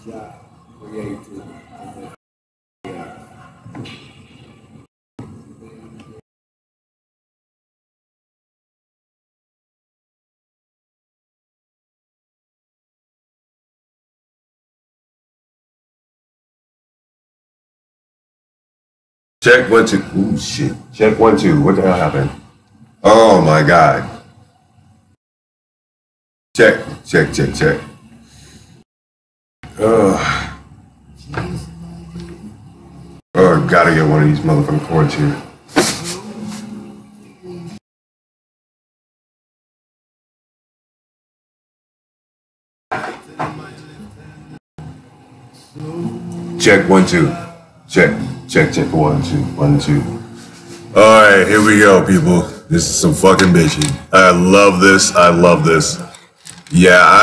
job creating. Check 1 2. Ooh shit. Check 1 2. What the hell happened? Oh my god. Check. Oh, gotta get one of these motherfucking cords here. Check 1 2. Check 1 2 1 2. All right, here we go, people. This is some fucking bitching. I love this. Yeah.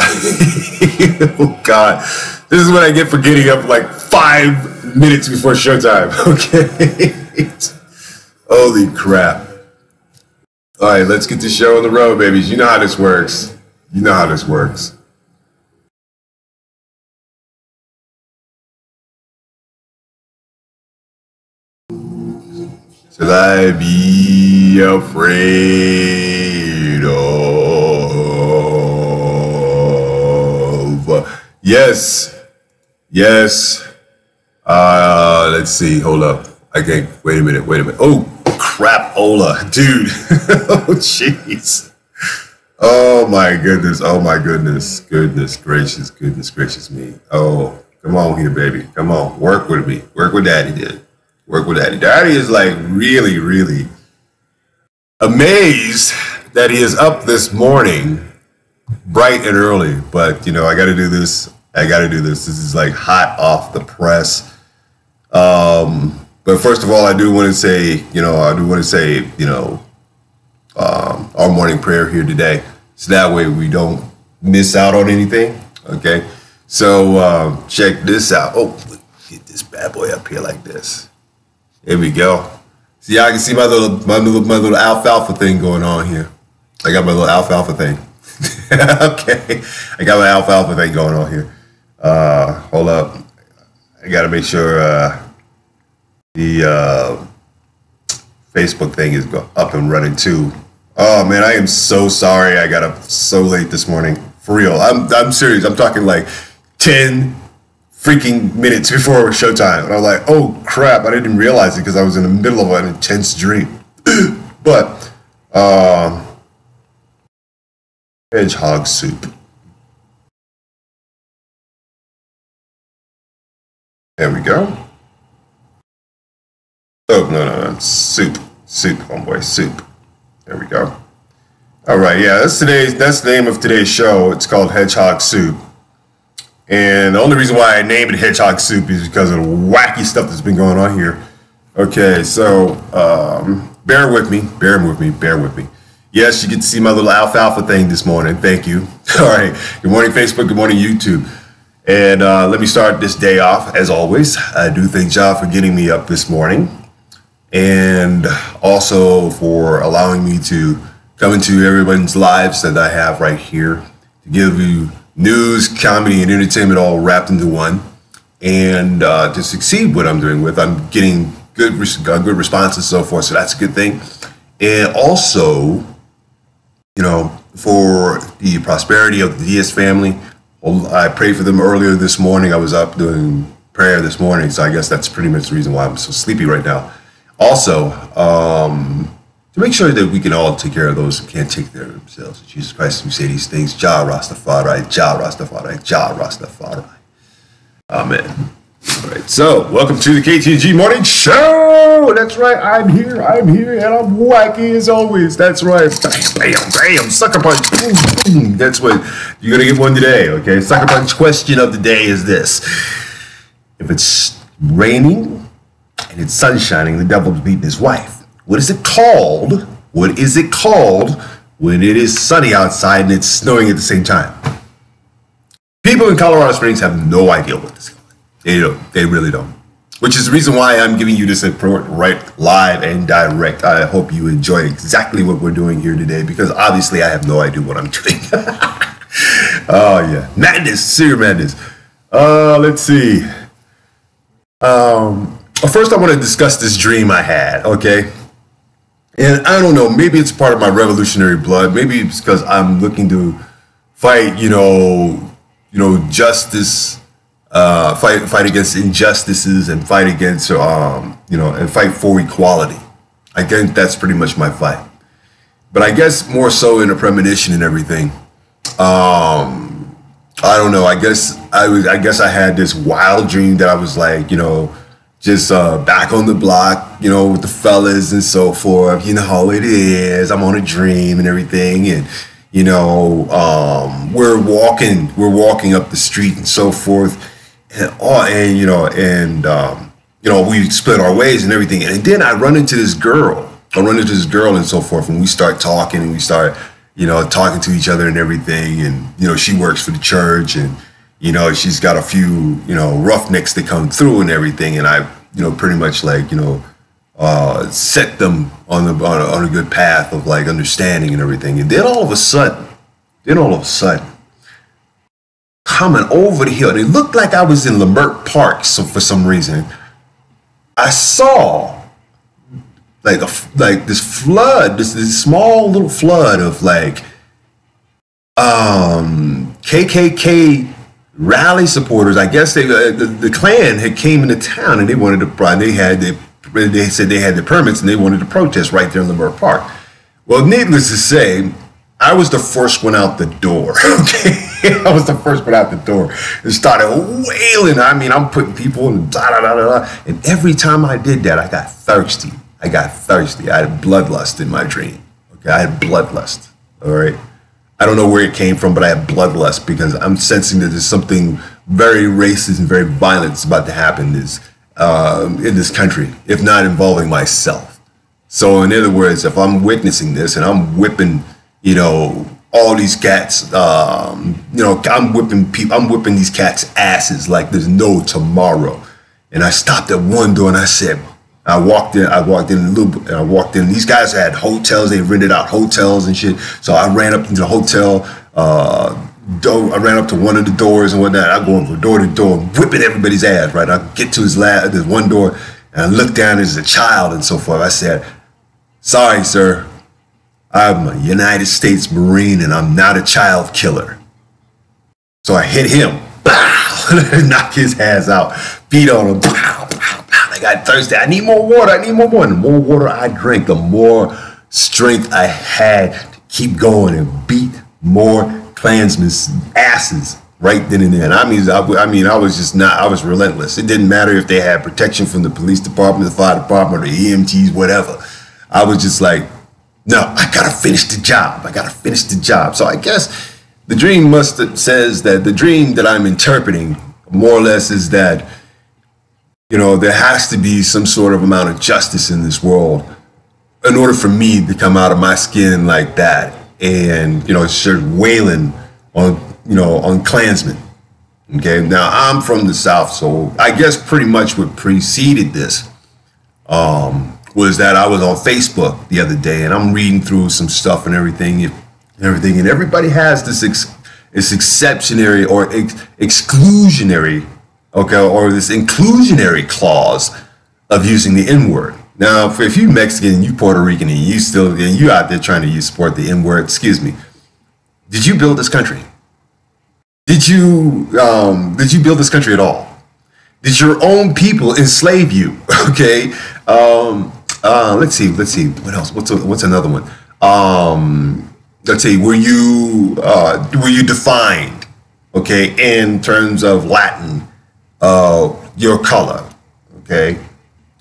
Oh god, this is what I get for getting up like 5 minutes before showtime. Okay. Holy crap. All right, let's get the show on the road, babies. You know how this works. Should I be afraid of? Yes. Let's see. Hold up. Okay. Wait a minute. Oh, crap, Ola, dude. Oh, jeez. Oh my goodness. Goodness gracious me. Oh, come on here, baby. Come on. Work with me. Work with Daddy, dude. Work with Daddy. Daddy is like really amazed that he is up this morning, bright and early. But you know, I got to do this. This is like hot off the press. But first of all, I do want to say, our morning prayer here today, so that way we don't miss out on anything. Okay. So check this out. Oh, get this bad boy up here like this. Here we go. See, I can see my little alfalfa thing going on here. I got my little alfalfa thing. Okay, I got my alfalfa thing going on here. Hold up. I got to make sure the Facebook thing is up and running too. Oh man, I am so sorry. I got up so late this morning. For real, I'm serious. I'm talking like 10 freaking minutes before showtime, and I was like, "Oh crap!" I didn't realize it because I was in the middle of an intense dream. But hedgehog soup. There we go. Oh no, soup, homeboy, soup. There we go. All right, yeah, that's the name of today's show. It's called Hedgehog Soup. And the only reason why I named it Hedgehog Soup is because of the wacky stuff that's been going on here. Okay, so bear with me. Yes, you get to see my little alfalfa thing this morning. Thank you. All right. Good morning, Facebook. Good morning, YouTube. And let me start this day off, as always. I do thank y'all for getting me up this morning, and also for allowing me to come into everyone's lives that I have right here to give you news, comedy, and entertainment all wrapped into one, and to succeed what I'm doing with. I'm getting good responses and so forth, so that's a good thing. And also, you know, for the prosperity of the Diaz family, I prayed for them earlier this morning. I was up doing prayer this morning, so I guess that's pretty much the reason why I'm so sleepy right now. Also, to make sure that we can all take care of those who can't take care of themselves. Jesus Christ, we say these things. Jah Rastafari, Jah Rastafari, Jah Rastafari. Amen. All right, so welcome to the KTG Morning Show. That's right, I'm here, and I'm wacky as always. That's right. Bam, sucker punch. Boom. That's what you're gonna get one today. Okay, sucker punch question of the day is this: if it's raining and it's sun shining, the devil's beating his wife. What is it called? When it is sunny outside and it's snowing at the same time? People in Colorado Springs have no idea what this is. They really don't. Which is the reason why I'm giving you this report right live and direct. I hope you enjoy exactly what we're doing here today, because obviously I have no idea what I'm doing. Oh yeah, madness, serious madness. Let's see. First, I want to discuss this dream I had. Okay, and I don't know. Maybe it's part of my revolutionary blood. Maybe it's because I'm looking to fight. Justice. Fight against injustices and fight against and fight for equality. I think that's pretty much my fight. But I guess more so in a premonition and everything. I don't know. I guess I had this wild dream that I was like, just back on the block, with the fellas and so forth. You know how it is. I'm on a dream and everything, and we're walking up the street and so forth, and we split our ways and everything, and then I run into this girl. And so forth, and we start talking, and we start talking to each other and everything, and she works for the church, and she's got a few roughnecks that come through and everything, and I pretty much set them on a good path of like understanding and everything, and then all of a sudden coming over the hill, and it looked like I was in Lamert Park, so for some reason I saw like this flood, this small little flood of KKK rally supporters. I guess the Klan had came into town, and they wanted to. They said they had the permits, and they wanted to protest right there in Lamert Park. Well, needless to say, I was the first one out the door. Okay, I was the first one out the door. It started wailing. I mean, I'm putting people in and every time I did that, I got thirsty. I had bloodlust in my dream. Okay, I had bloodlust. All right. I don't know where it came from, but I had bloodlust because I'm sensing that there's something very racist and very violent about to happen in this country, if not involving myself. So, in other words, if I'm witnessing this and I'm whipping, all these cats, I'm whipping these cats' asses like there's no tomorrow. And I stopped at one door and I said, I walked in a little bit, and I walked in. These guys had hotels. They rented out hotels and shit. So I ran up into the hotel. I ran up to one of the doors and whatnot. I go from door to door, whipping everybody's ass, right? I get to there's one door, and I look down, there's a child and so forth. I said, sorry, sir. I'm a United States Marine, and I'm not a child killer. So I hit him. Bow! Knock his ass out. Beat on him. Bow! I got thirsty. I need more water. The more water I drank, the more strength I had to keep going and beat more Klansmen's asses right then and there. And I was relentless. It didn't matter if they had protection from the police department, the fire department, or the EMTs, whatever. I was just like, no, I gotta finish the job. So I guess the dream says that the dream that I'm interpreting more or less is that there has to be some sort of amount of justice in this world in order for me to come out of my skin like that and, start wailing on Klansmen. Okay. Now I'm from the South, so I guess pretty much what preceded this, was that I was on Facebook the other day and I'm reading through some stuff and everything, and everybody has this exceptionary or exclusionary, or this inclusionary clause of using the N-word. Now, if you Mexican and you Puerto Rican and you out there trying to support the N-word, excuse me, did you build this country? Did you build this country at all? Did your own people enslave you? Okay. Let's see. What else? What's another one? Let's see. Were you defined? Okay, in terms of Latin, your color. Okay.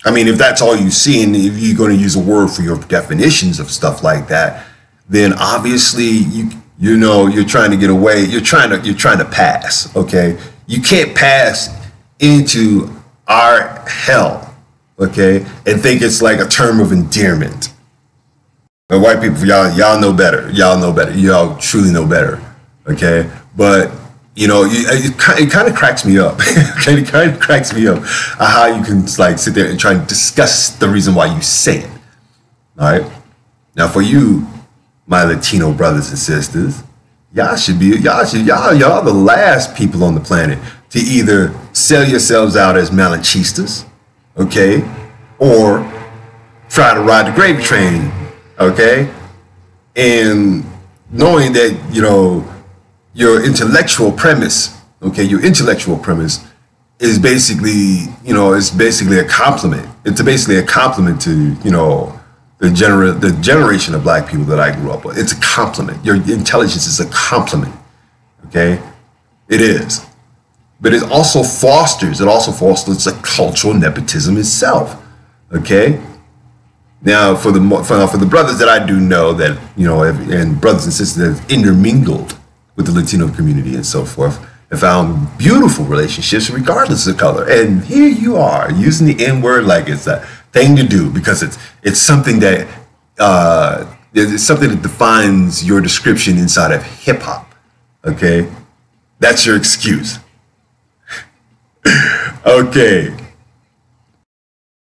I mean, if that's all you see, and if you're going to use a word for your definitions of stuff like that, then obviously you're trying to get away. You're trying to pass. Okay. You can't pass into our hell, okay, and think it's like a term of endearment. And white people, y'all know better. Y'all truly know better, okay? But it kind of cracks me up. It kind of cracks me up how you can sit there and try and discuss the reason why you say it. All right. Now, for you, my Latino brothers and sisters, y'all the last people on the planet to either sell yourselves out as Malanchistas, okay, or try to ride the gravy train, okay, and knowing that, you know, your intellectual premise, okay, your intellectual premise is basically, you know, it's basically a compliment. It's basically a compliment to, you know, the generation of black people that I grew up with. It's a compliment. Your intelligence is a compliment, okay? It is. But it also fosters a cultural nepotism itself, okay? Now, for the brothers that I do know that, you know, and brothers and sisters that have intermingled with the Latino community and so forth, and found beautiful relationships regardless of color. And here you are using the N-word like it's a thing to do because it's something that it's something that defines your description inside of hip hop. Okay, that's your excuse. Okay,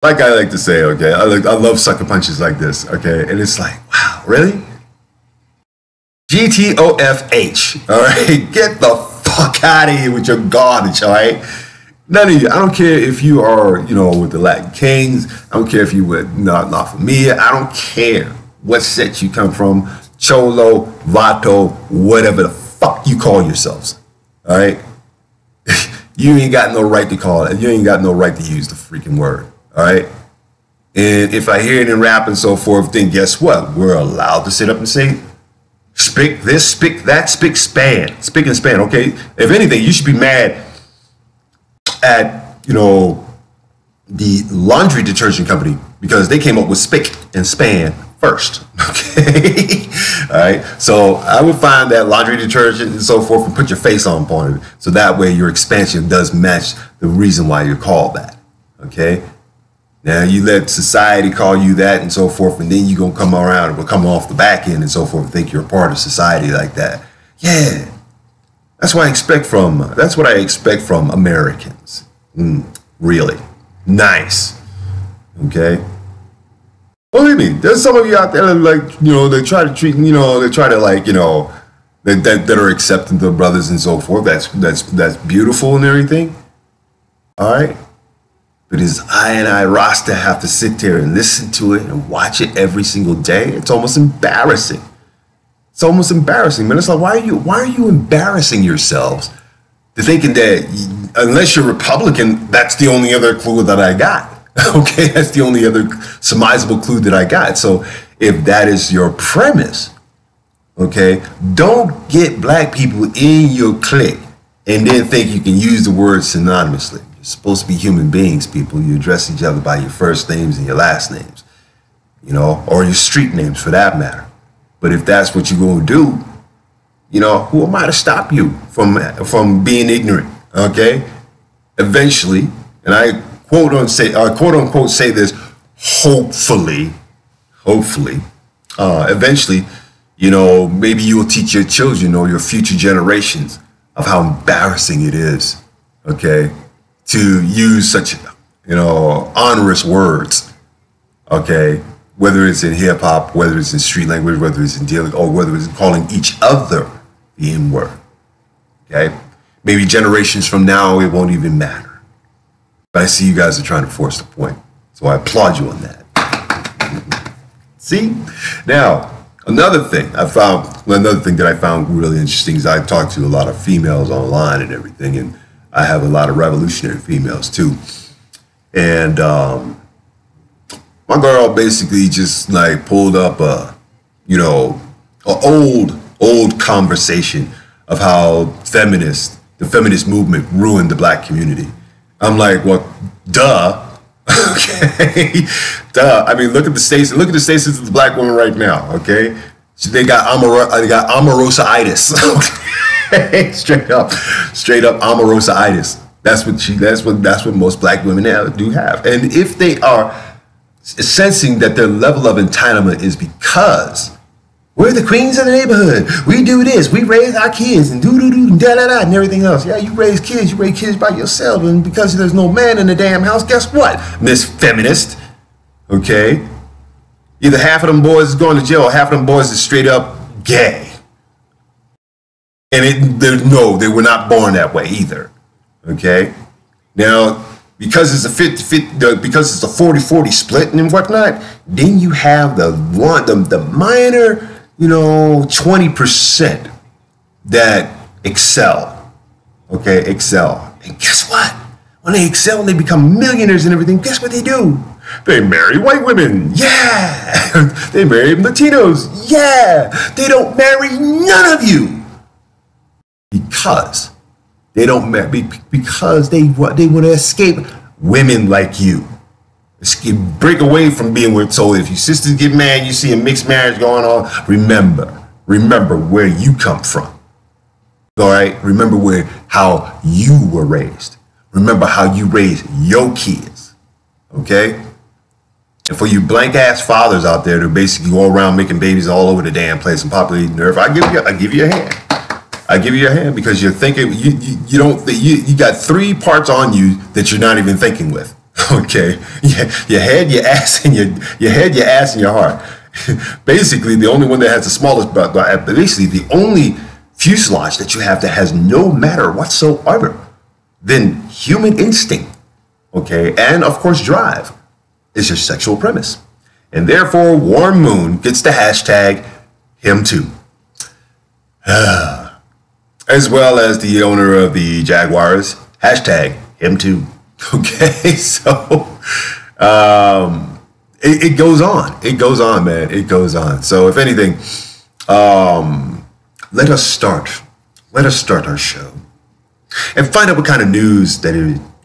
like I like to say, okay, I love sucker punches like this. Okay, and it's like, wow, really? GTOFH. All right, get the fuck out of here with your garbage, all right? None of you. I don't care if you are, you know, with the Latin Kings. I don't care if you were not La Familia. I don't care what set you come from, Cholo, Vato, whatever the fuck you call yourselves, all right? You ain't got no right to call it. You ain't got no right to use the freaking word, all right? And if I hear it in rap and so forth, then guess what? We're allowed to sit up and say, spick this, spick that, spick and span, okay? If anything, you should be mad at, you know, the laundry detergent company because they came up with spick and span first, okay? All right, so I would find that laundry detergent and so forth and put your face on it so that way your expansion does match the reason why you're called that, okay? Now you let society call you that and so forth, and then you gonna come around and come off the back end and so forth and think you're a part of society like that. Yeah, that's what I expect from Americans. Really nice, okay. Believe me, there's some of you out there that, like, you know, they try to treat, you know, they try to, like, you know, that are accepting to brothers and so forth. That's beautiful and everything. All right. But as I Rasta have to sit there and listen to it and watch it every single day, it's almost embarrassing. It's almost embarrassing, man. It's like, why are you embarrassing yourselves to thinking that unless you're Republican, that's the only other clue that I got. Okay, that's the only other surmisable clue that I got. So if that is your premise, okay, don't get black people in your clique and then think you can use the word synonymously. You're supposed to be human beings, people. You address each other by your first names and your last names, you know, or your street names for that matter. But if that's what you're going to do, you know, who am I to stop you from being ignorant, okay? Eventually, and I quote unquote say this, hopefully, eventually, you know, maybe you will teach your children or your future generations of how embarrassing it is, okay, to use such, you know, onerous words, okay, whether it's in hip hop, whether it's in street language, whether it's in dealing, or whether it's calling each other the N-word, okay? Maybe generations from now, it won't even matter. But I see you guys are trying to force the point. So I applaud you on that. See? Now, another thing that I found really interesting is I talked to a lot of females online and everything, and I have a lot of revolutionary females too. And my girl basically just like pulled up an old conversation of how the feminist movement ruined the black community. I'm like, well, duh. Okay, duh. I mean, look at the stasis of the black woman right now. Okay, they got amaurosa-itis. Okay, straight up amaurosa-itis. That's what most black women do have. And if they are sensing that their level of entitlement is because we're the queens of the neighborhood, we do this, we raise our kids and da-da-da and everything else. Yeah, you raise kids by yourself, and because there's no man in the damn house, guess what, Miss Feminist? Okay, either half of them boys is going to jail or half of them boys is straight up gay. And they were not born that way either. Okay, now because it's a 50-50, because it's a 40-40 split and whatnot, then you have the minor, 20% that excel. Okay, excel, and guess what? When they excel and they become millionaires and everything, guess what they do? They marry white women. Yeah. They marry Latinos. Yeah. They don't marry none of you because they don't marry, because they want to escape women like you. Break away from being with. So if your sisters get married, you see a mixed marriage going on, remember where you come from. All right. Remember how you were raised. Remember how you raised your kids. Okay. And for you blank ass fathers out there that basically go around making babies all over the damn place and populating the earth, I give you a hand. I give you a hand because you're thinking you got 3 parts on you that you're not even thinking with. Okay, your head, your ass, and your head, your ass, and your heart. Basically, the only one that has the smallest, basically the only fuselage that you have that has no matter whatsoever than human instinct. Okay, and of course drive is your sexual premise. And therefore, Warren Moon gets the hashtag him too. As well as the owner of the Jaguars, hashtag him too. Okay, so it goes on. It goes on, man. It goes on. So if anything, let us start our show and find out what kind of news that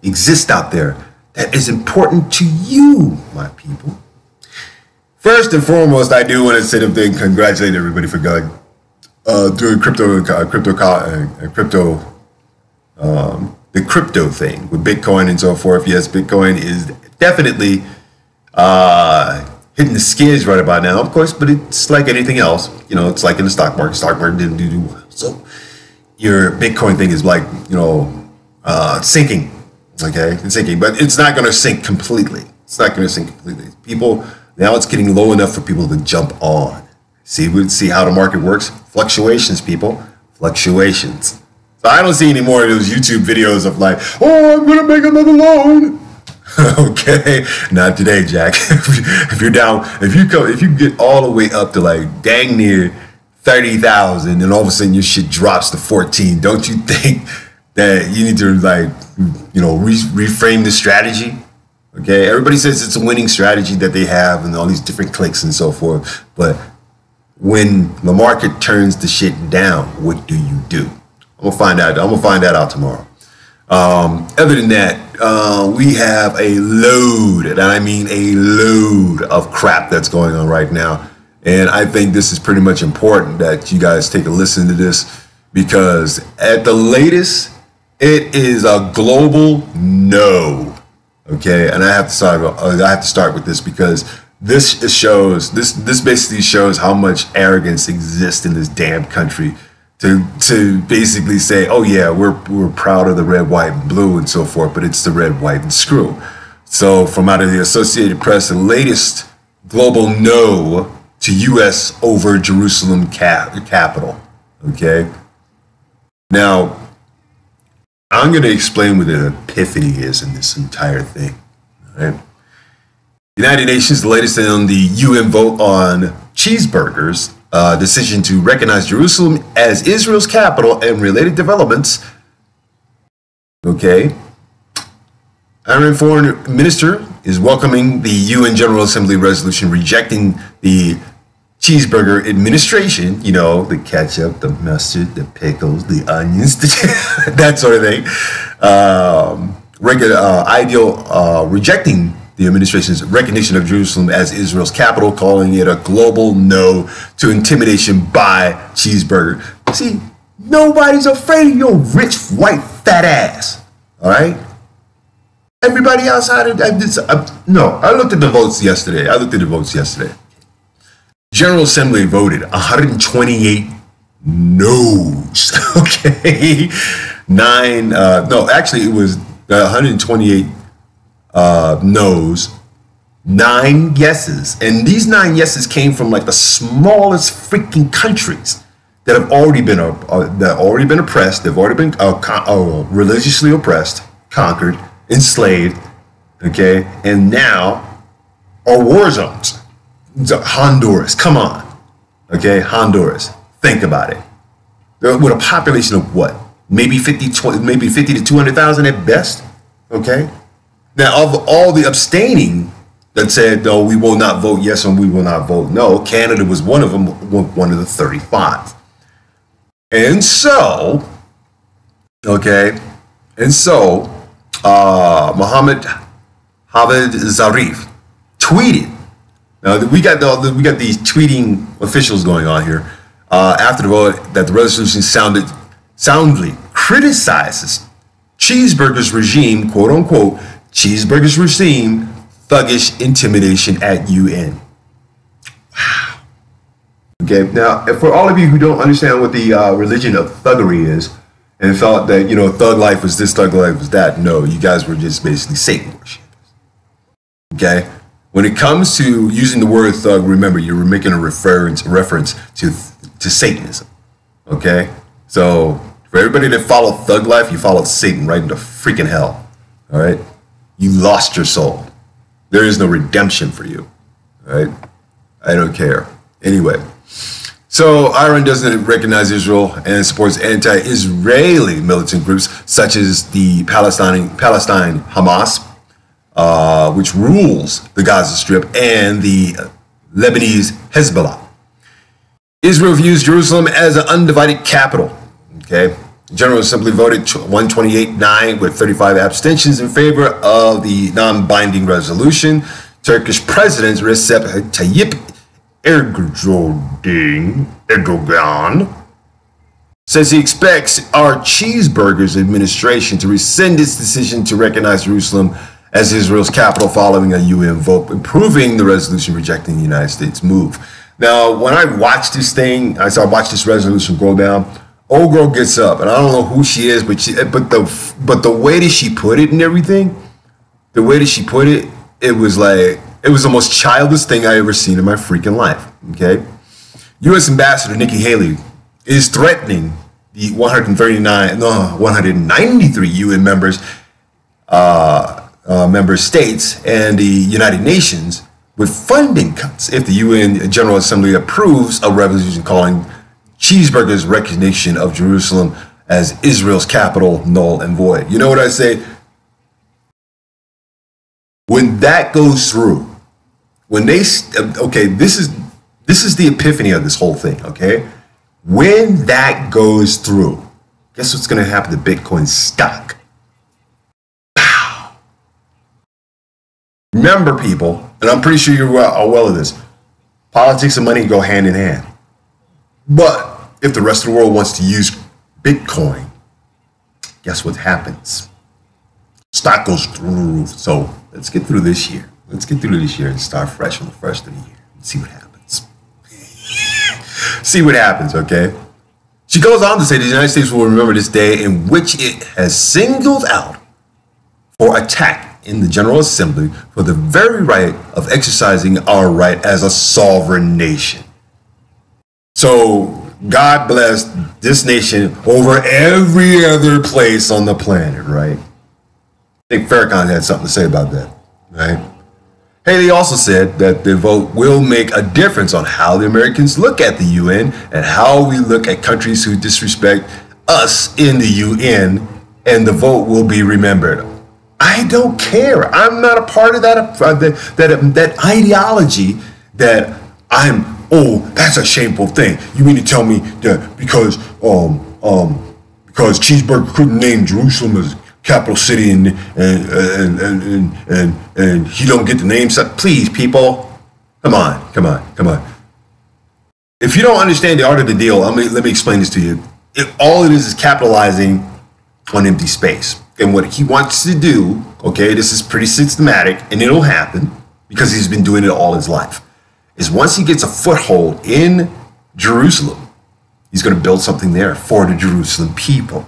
exists out there that is important to you, my people. First and foremost, I do want to sit up there and congratulate everybody for going doing the crypto thing with Bitcoin and so forth. Yes, Bitcoin is definitely hitting the skids right about now, of course, but it's like anything else. It's like in the stock market. Stock market didn't do well. So your Bitcoin thing is like, sinking. Okay, it's sinking, but it's not going to sink completely. It's not going to sink completely. People, now it's getting low enough for people to jump on. See how the market works? Fluctuations, people. Fluctuations. So I don't see any more of those YouTube videos of like, oh, I'm going to make another loan. Okay, not today, Jack. If you're down, if you get all the way up to like dang near 30,000 and all of a sudden your shit drops to 14, don't you think that you need to reframe the strategy? Okay, everybody says it's a winning strategy that they have and all these different clicks and so forth. But when the market turns the shit down, what do you do? I'm gonna find that out tomorrow. Other than that, we have a load, and I mean a load of crap that's going on right now. And I think this is pretty much important that you guys take a listen to this, because at the latest, it is a global no. Okay, and I have to start with this because this basically shows how much arrogance exists in this damn country to basically say, oh yeah, we're proud of the red, white, and blue and so forth, but it's the red, white, and screw. So from out of the Associated Press, the latest global no to U.S. over Jerusalem capital. Okay, now I'm going to explain what an epiphany is in this entire thing. All right. United Nations, the latest on the UN vote on cheeseburgers, decision to recognize Jerusalem as Israel's capital and related developments. Okay. Iran Foreign Minister is welcoming the UN General Assembly resolution rejecting the cheeseburger administration, the ketchup, the mustard, the pickles, the onions, that sort of thing. Rejecting the administration's recognition of Jerusalem as Israel's capital, calling it a global no to intimidation by cheeseburger. See, nobody's afraid of your rich, white, fat ass. All right? Everybody outside of I looked at the votes yesterday. General Assembly voted 128 no's. Okay, it was 128 no's, 9 yeses, and these 9 yeses came from like the smallest freaking countries. that have already been oppressed. They've already been religiously oppressed, conquered, enslaved. Okay, and now are war zones. Honduras, come on. Okay, Honduras. Think about it. With a population of what? Maybe 50 to 200,000 at best. Okay. Now, of all the abstaining that said, no, we will not vote yes and we will not vote no, Canada was one of them, one of the 35. And so, okay, Mohammed Hafez Zarif tweeted. Now we got these tweeting officials going on here after the vote that the resolution soundly criticizes Cheeseburger's regime, quote unquote, Cheeseburger's regime, thuggish intimidation at UN. Wow. Okay, now for all of you who don't understand what the religion of thuggery is, and felt that, you know, thug life was this, thug life was that, no, you guys were just basically Satan worshippers. Okay? When it comes to using the word thug, remember, you're making a reference to Satanism. Okay? So, for everybody that followed thug life, you followed Satan right into freaking hell. All right? You lost your soul. There is no redemption for you. All right? I don't care. Anyway. So, Iran doesn't recognize Israel and supports anti-Israeli militant groups such as the Palestine Hamas, which rules the Gaza Strip, and the Lebanese Hezbollah. Israel views Jerusalem as an undivided capital. Okay, the General Assembly voted 128-9 with 35 abstentions in favor of the non-binding resolution. Turkish President Recep Tayyip Erdogan says he expects our Cheeseburgers administration to rescind its decision to recognize Jerusalem as Israel's capital following a UN vote, approving the resolution rejecting the United States move. Now, when I watched this thing, I watched this resolution go down. Old girl gets up, and I don't know who she is, but the way that she put it and everything, it was like, it was the most childish thing I ever seen in my freaking life. Okay, U.S. Ambassador Nikki Haley is threatening the 193 UN member states and the United Nations with funding cuts if the UN General Assembly approves a resolution calling Cheeseburger's recognition of Jerusalem as Israel's capital null and void. You know what I say? When that goes through, when they, okay, this is the epiphany of this whole thing, okay? When that goes through, guess what's going to happen to Bitcoin stock? Wow. Remember, people, and I'm pretty sure you're well of this, politics and money go hand in hand. But if the rest of the world wants to use Bitcoin, guess what happens? Stock goes through the roof. So let's get through this year. Let's get through this year and start fresh on the first of the year and see what happens. See what happens, okay? She goes on to say the United States will remember this day in which it has singled out for attack in the General Assembly for the very right of exercising our right as a sovereign nation. So God bless this nation over every other place on the planet, right? I think Farrakhan had something to say about that, right? Haley also said that the vote will make a difference on how the Americans look at the UN and how we look at countries who disrespect us in the UN, and the vote will be remembered. I don't care. I'm not a part of that ideology that that's a shameful thing. You mean to tell me that because Cheeseburger couldn't name Jerusalem as capital city and he don't get the name? Please, people, come on. If you don't understand the art of the deal, let me explain this to you. All it is capitalizing on empty space. And what he wants to do, okay, this is pretty systematic, and it'll happen because he's been doing it all his life, is once he gets a foothold in Jerusalem, he's going to build something there for the Jerusalem people.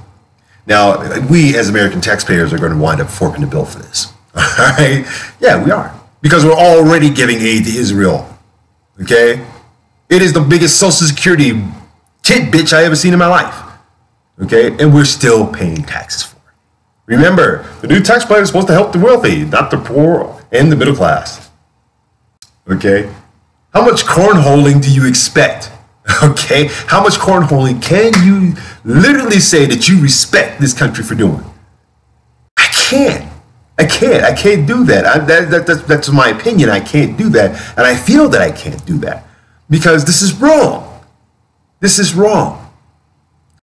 Now, we as American taxpayers are going to wind up forking the bill for this. All right? Yeah, we are. Because we're already giving aid to Israel. Okay? It is the biggest Social Security tit bitch I ever seen in my life. Okay, and we're still paying taxes for it. Remember, the new tax plan is supposed to help the wealthy, not the poor and the middle class. Okay, how much cornholing do you expect? Okay, how much cornholing can you literally say that you respect this country for doing? I can't do that. That's my opinion. I can't do that. And I feel that I can't do that because this is wrong. This is wrong.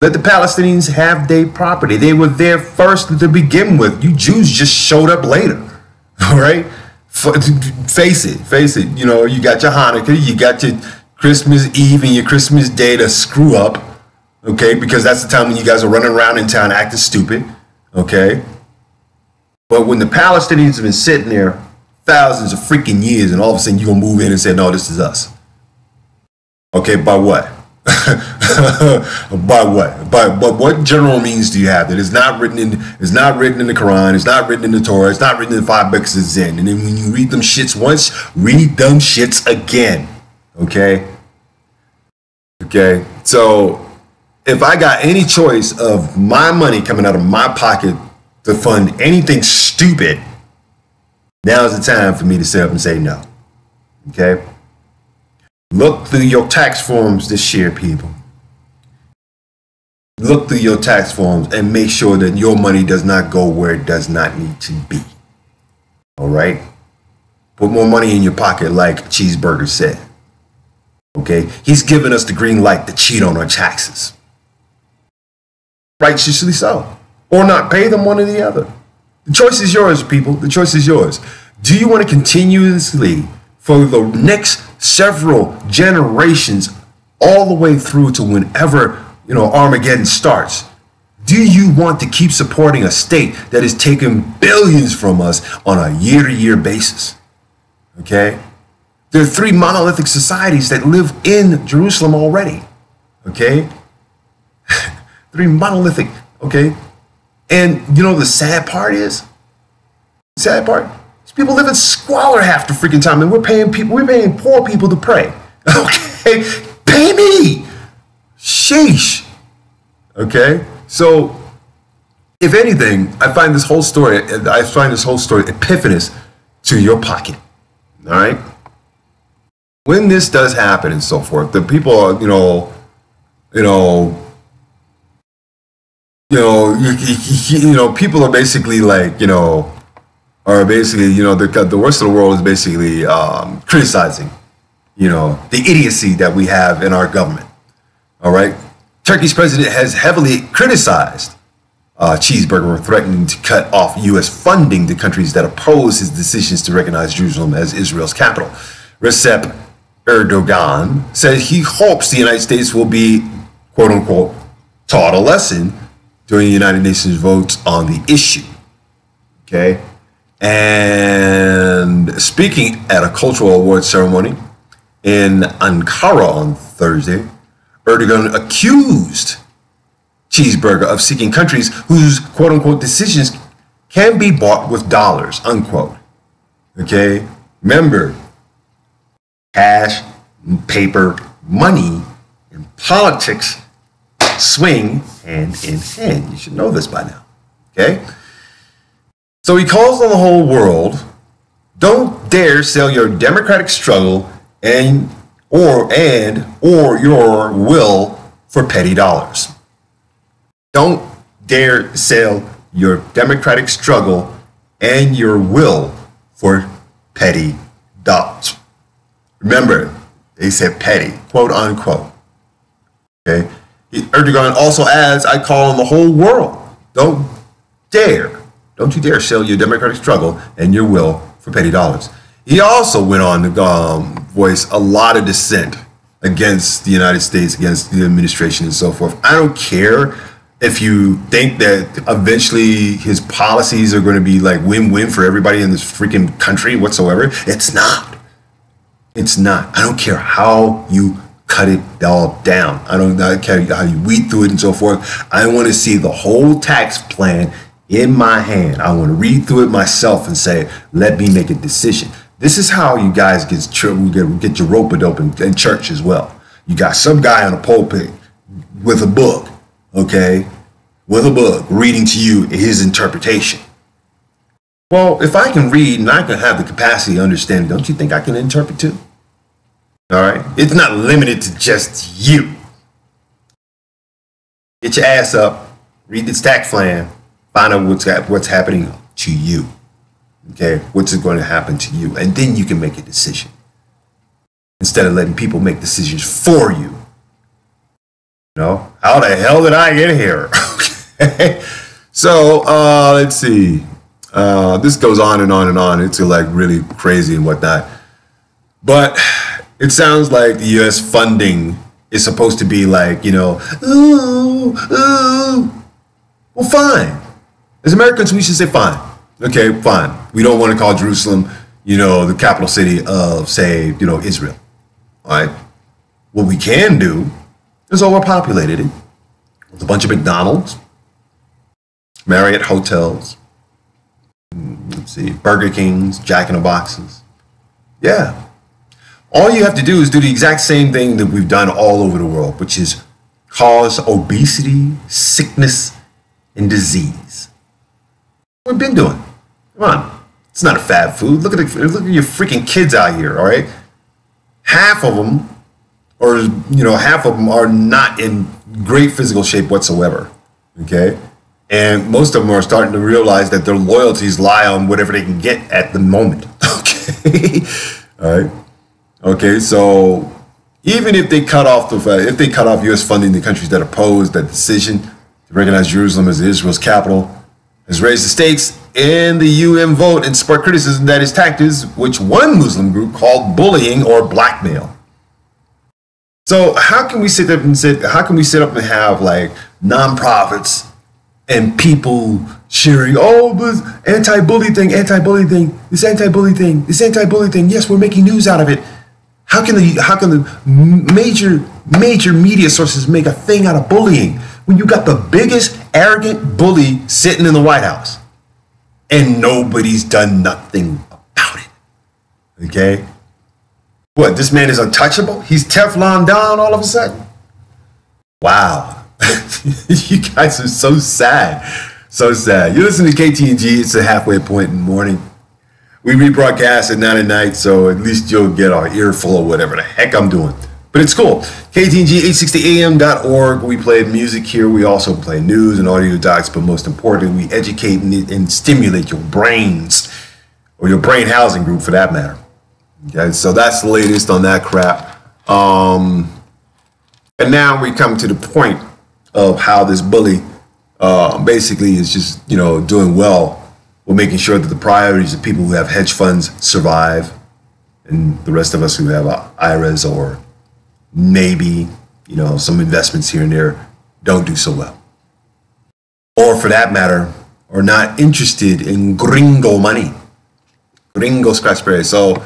Let the Palestinians have their property. They were there first to begin with. You Jews just showed up later. All right? Face it. You know, you got your Hanukkah, you got your Christmas Eve and your Christmas Day to screw up. Okay? Because that's the time when you guys are running around in town acting stupid. Okay? But when the Palestinians have been sitting there thousands of freaking years and all of a sudden you're going to move in and say, no, this is us. Okay, by what? By what? By what general means do you have that is not written in the Quran, it's not written in the Torah, it's not written in the 5 books of Zen. And then when you read them shits once, read them shits again. Okay? Okay. So if I got any choice of my money coming out of my pocket to fund anything stupid, now's the time for me to sit up and say no. Okay? Look through your tax forms this year, people. Look through your tax forms and make sure that your money does not go where it does not need to be. All right? Put more money in your pocket, like Cheeseburger said. Okay? He's given us the green light to cheat on our taxes. Righteously so. Or not pay them, one or the other. The choice is yours, people. The choice is yours. Do you want to continuously, for the next several generations, all the way through to whenever, Armageddon starts, do you want to keep supporting a state that is taking billions from us on a year-to-year basis? Okay? There are 3 monolithic societies that live in Jerusalem already. Okay? 3 monolithic, okay? And the sad part is, people live in squalor half the freaking time, and we're paying poor people to pray. Okay, pay me. Sheesh. Okay, so if anything, I find this whole story epiphanous to your pocket. All right. When this does happen and so forth, the people are, people are basically like, the rest of the world is basically criticizing, the idiocy that we have in our government. All right. Turkey's president has heavily criticized Cheeseburger for threatening to cut off U.S. funding to countries that oppose his decisions to recognize Jerusalem as Israel's capital. Recep Erdogan said he hopes the United States will be, quote unquote, taught a lesson during the United Nations votes on the issue. Okay. And speaking at a cultural awards ceremony in Ankara on Thursday, Erdogan accused Cheeseburger of seeking countries whose quote-unquote decisions can be bought with dollars, unquote. Okay? Remember, cash, paper, money, and politics swing hand in hand. You should know this by now. Okay? So he calls on the whole world, don't dare sell your democratic struggle or your will for petty dollars. Don't dare sell your democratic struggle and your will for petty dollars. Remember, they said petty, quote unquote. Okay. Erdogan also adds, I call on the whole world. Don't you dare sell your democratic struggle and your will for petty dollars. He also went on to voice a lot of dissent against the United States, against the administration and so forth. I don't care if you think that eventually his policies are going to be like win-win for everybody in this freaking country whatsoever. It's not. It's not. I don't care how you cut it all down. I don't care how you weed through it and so forth. I want to see the whole tax plan in my hand. I want to read through it myself and say, let me make a decision. This is how you guys get your rope-a-dope in church as well. You got some guy on a pulpit with a book, okay? With a book, reading to you his interpretation. Well, if I can read and I can have the capacity to understand, don't you think I can interpret too? All right? It's not limited to just you. Get your ass up, read the stack plan, find out what's happening to you. Okay? What's going to happen to you? And then you can make a decision. Instead of letting people make decisions for you. You know? How the hell did I get here? Okay? So, let's see. This goes on and on and on. It's like really crazy and whatnot. But it sounds like the U.S. funding is supposed to be like, you know, ooh. Well, fine. As Americans, we should say fine. Okay, fine. We don't want to call Jerusalem, you know, the capital city of, say, you know, Israel. All right. What we can do is overpopulated it with a bunch of McDonald's, Marriott hotels, let's see, Burger Kings, Jack in the Boxes. Yeah. All you have to do is do the exact same thing that we've done all over the world, which is cause obesity, sickness, and disease. What we've been doing. Come on. It's not a fad food. Look at your freaking kids out here, all right? Half of them are not in great physical shape whatsoever, okay? And most of them are starting to realize that their loyalties lie on whatever they can get at the moment, okay? All right? Okay, so even if they cut off U.S. funding, the countries that oppose that decision to recognize Jerusalem as Israel's capital has raised the stakes in the UN vote and sparked criticism that its tactics, which one Muslim group called bullying or blackmail. So how can we sit up and have like nonprofits and people sharing, oh, this anti-bully thing, this anti-bully thing. Yes, we're making news out of it. How can the major media sources make a thing out of bullying when you got the biggest arrogant bully sitting in the White House and nobody's done nothing about it? Okay? What, this man is untouchable? He's Teflon Don all of a sudden? Wow. You guys are so sad. So sad. You listen to Ktng, it's a halfway point in the morning. We rebroadcast at 9 at night, so at least you'll get our earful of whatever the heck I'm doing. But it's cool. Ktng860am.org. We play music here. We also play news and audio docs, but most importantly, we educate and stimulate your brains, or your brain housing group for that matter. Okay, so that's the latest on that crap. And now we come to the point of how this bully basically is just, you know, doing well. We're making sure that the priorities of people who have hedge funds survive, and the rest of us who have IRAs or maybe, you know, some investments here and there don't do so well. Or for that matter, are not interested in gringo money, gringo scratch berries. So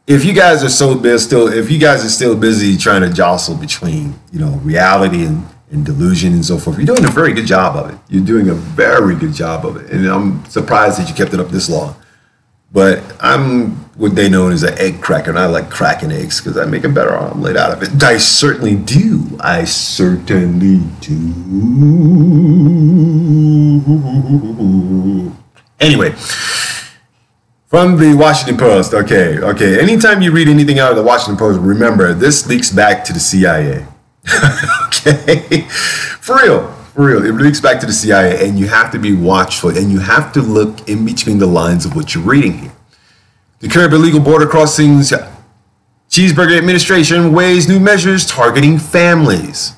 if you guys are still busy trying to jostle between, you know, reality and delusion and so forth, you're doing a very good job of it. You're doing a very good job of it. And I'm surprised that you kept it up this long. But I'm what they know as an egg cracker, and I like cracking eggs because I make a better omelet out of it. I certainly do. Anyway, from the Washington Post. Okay. Anytime you read anything out of the Washington Post, remember, this leaks back to the CIA. Okay? For real. It leaks back to the CIA, and you have to be watchful, and you have to look in between the lines of what you're reading here. The curb illegal border crossings cheeseburger administration weighs new measures targeting families.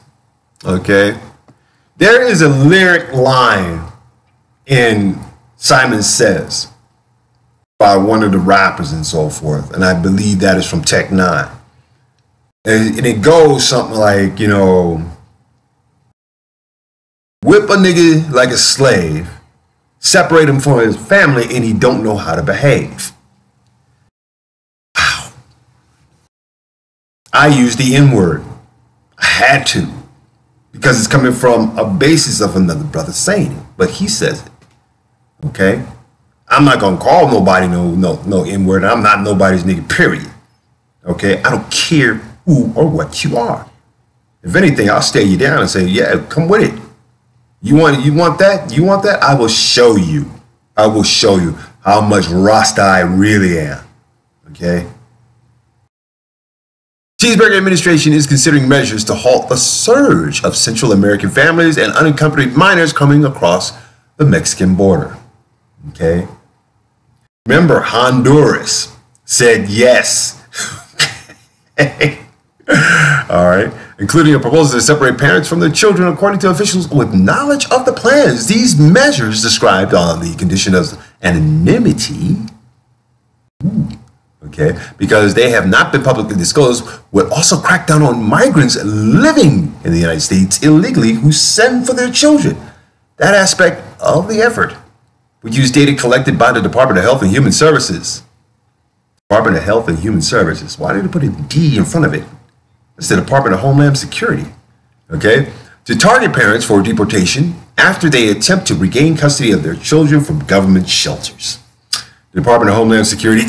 Okay? There is a lyric line in Simon Says by one of the rappers and so forth, and I believe that is from Ktng. And it goes something like, you know, whip a nigga like a slave, separate him from his family, and he don't know how to behave. Wow. I used the N-word. I had to, because it's coming from a basis of another brother saying it, but he says it. Okay? I'm not gonna call nobody no N-word. I'm not nobody's nigga, period. Okay? I don't care who or what you are. If anything, I'll stare you down and say, yeah, come with it. You want that? You want that? I will show you. I will show you how much Rasta I really am. Okay? Cheeseburger administration is considering measures to halt the surge of Central American families and unaccompanied minors coming across the Mexican border. Okay? Remember, Honduras said yes. All right. Including a proposal to separate parents from their children, according to officials with knowledge of the plans. These measures, described on the condition of anonymity, okay, because they have not been publicly disclosed, would also crack down on migrants living in the United States illegally who send for their children. That aspect of the effort would use data collected by the Department of Health and Human Services. Department of Health and Human Services. Why did they put a D in front of it? It's the Department of Homeland Security. Okay? To target parents for deportation after they attempt to regain custody of their children from government shelters. The Department of Homeland Security.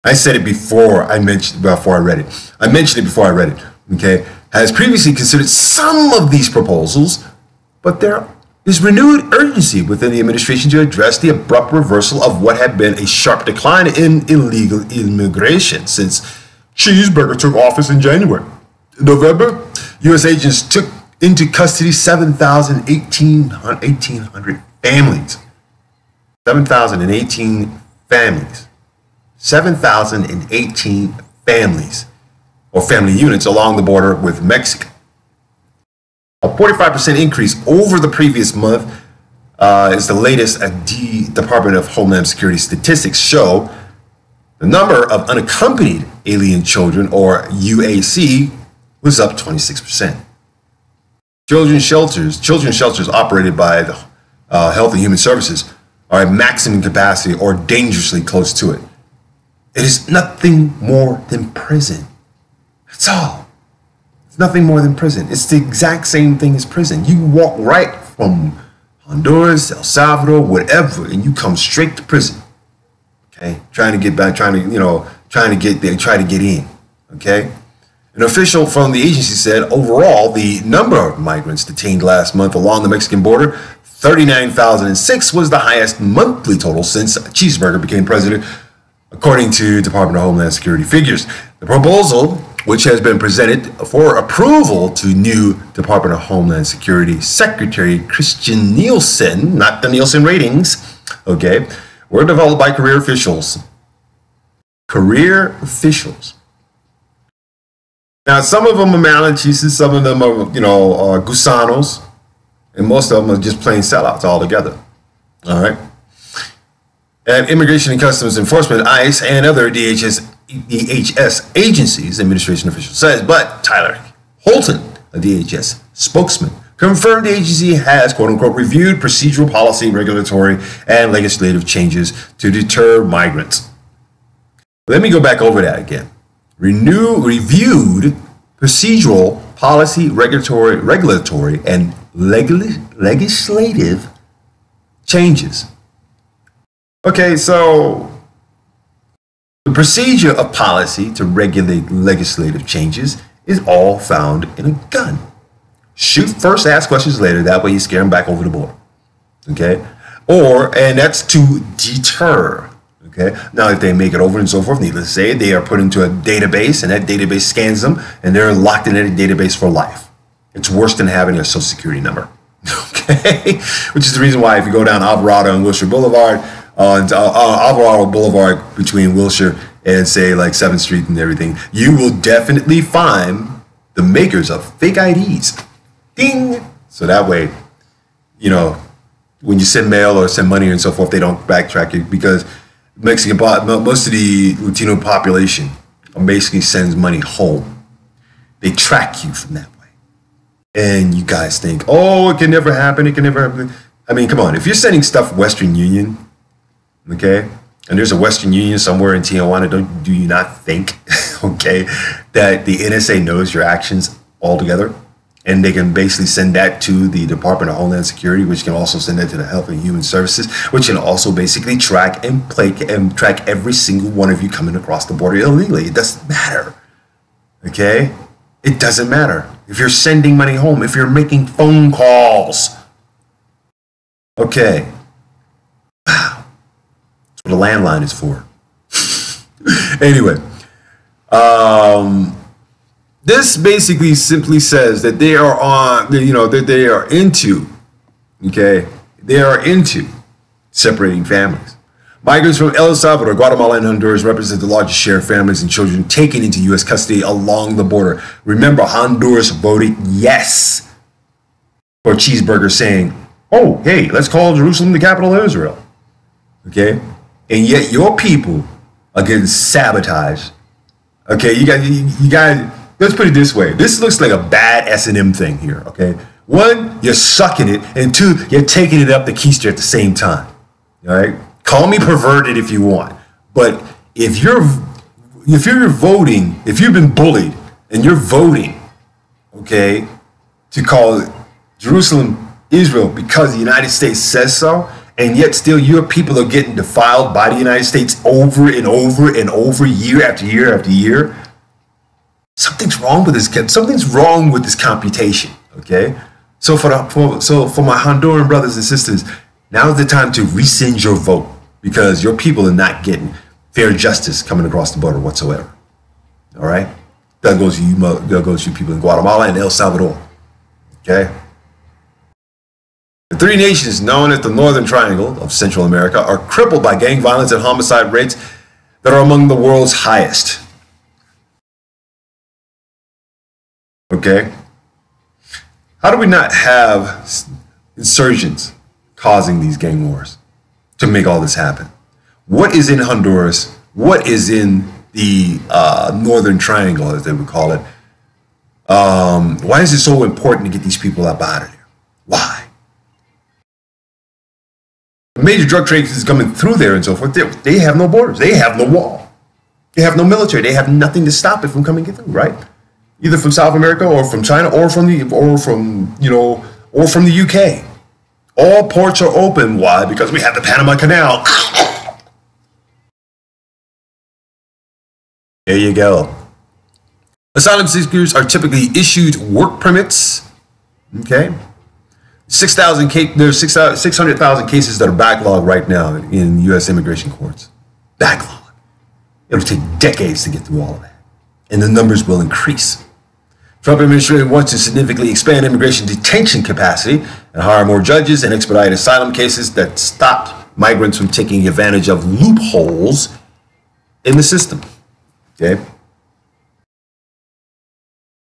I said it before I mentioned before I read it. I mentioned it before I read it. Okay? Has previously considered some of these proposals, but there is renewed urgency within the administration to address the abrupt reversal of what had been a sharp decline in illegal immigration since Cheeseburger took office in January. In November, U.S. agents took into custody 1,800 families. 7,018 families. 7,018 families or family units along the border with Mexico. A 45% increase over the previous month is the latest Department of Homeland Security statistics show. The number of unaccompanied alien children, or UAC, was up 26%. Children's shelters operated by the Health and Human Services are at maximum capacity or dangerously close to it. It is nothing more than prison. That's all. Nothing more than prison. It's the exact same thing as prison. You walk right from Honduras, El Salvador, whatever, and you come straight to prison. Okay, trying to get back, trying to get there, try to get in. Okay, an official from the agency said overall the number of migrants detained last month along the Mexican border, 39,006, was the highest monthly total since Cheeseburger became president, according to Department of Homeland Security figures. The proposal, which has been presented for approval to new Department of Homeland Security Secretary Christian Nielsen, not the Nielsen ratings, okay, were developed by career officials. Career officials. Now, some of them are Malachises, some of them are, gusanos, and most of them are just plain sellouts altogether. All right. And Immigration and Customs Enforcement, ICE, and other DHS agencies, administration official says, but Tyler Holton, a DHS spokesman, confirmed the agency has, quote unquote, reviewed procedural policy, regulatory, and legislative changes to deter migrants. Let me go back over that again. Reviewed procedural policy, regulatory, and legislative changes. Okay, so the procedure of policy to regulate legislative changes is all found in a gun. Shoot first, ask questions later. That way you scare them back over the border. Okay? And that's to deter. Okay? Now, if they make it over and so forth, needless to say, they are put into a database, and that database scans them, and they're locked in that database for life. It's worse than having a social security number. Okay? Which is the reason why if you go down Alvarado and Wilshire Boulevard, Alvarado Boulevard between Wilshire and say like 7th Street and everything, you will definitely find the makers of fake IDs. Ding! So that way, when you send mail or send money and so forth, they don't backtrack it, because most of the Latino population basically sends money home. They track you from that way. And you guys think, oh, it can never happen. It can never happen. I mean, come on. If you're sending stuff Western Union, okay, and there's a Western Union somewhere in Tijuana, do you not think, okay, that the NSA knows your actions altogether? And they can basically send that to the Department of Homeland Security, which can also send that to the Health and Human Services, which can also basically track and track every single one of you coming across the border illegally. It doesn't matter. Okay? It doesn't matter. If you're sending money home, if you're making phone calls. Okay. Wow. That's what a landline is for. Anyway. This basically simply says that they are on, that they are into, okay? They are into separating families. Migrants from El Salvador, Guatemala, and Honduras represent the largest share of families and children taken into U.S. custody along the border. Remember, Honduras voted yes for cheeseburger saying, oh, hey, let's call Jerusalem the capital of Israel. Okay? And yet your people are getting sabotaged. Okay, you guys, let's put it this way. This looks like a bad S&M thing here, okay? One, you're sucking it, and two, you're taking it up the keister at the same time, all right? Call me perverted if you want, but if you're voting, if you've been bullied and you're voting, okay, to call Jerusalem Israel because the United States says so, and yet still your people are getting defiled by the United States over and over and over, year after year after year, something's wrong with this. Something's wrong with this computation, okay? So for my Honduran brothers and sisters, now's the time to rescind your vote because your people are not getting fair justice coming across the border whatsoever. All right? That goes to you people in Guatemala and El Salvador. Okay? The three nations known as the Northern Triangle of Central America are crippled by gang violence and homicide rates that are among the world's highest. Okay? How do we not have insurgents causing these gang wars to make all this happen? What is in Honduras? What is in the Northern Triangle, as they would call it? Why is it so important to get these people up out of there? Why? The major drug trade is coming through there and so forth. They have no borders. They have no wall. They have no military. They have nothing to stop it from coming through, right? Either from South America or from China or from the UK. All ports are open. Why? Because we have the Panama Canal. There you go. Asylum seekers are typically issued work permits. Okay. There's 600,000 cases that are backlogged right now in U.S. immigration courts. Backlog. It'll take decades to get through all of that. And the numbers will increase. Trump administration wants to significantly expand immigration detention capacity and hire more judges and expedite asylum cases that stop migrants from taking advantage of loopholes in the system. Okay.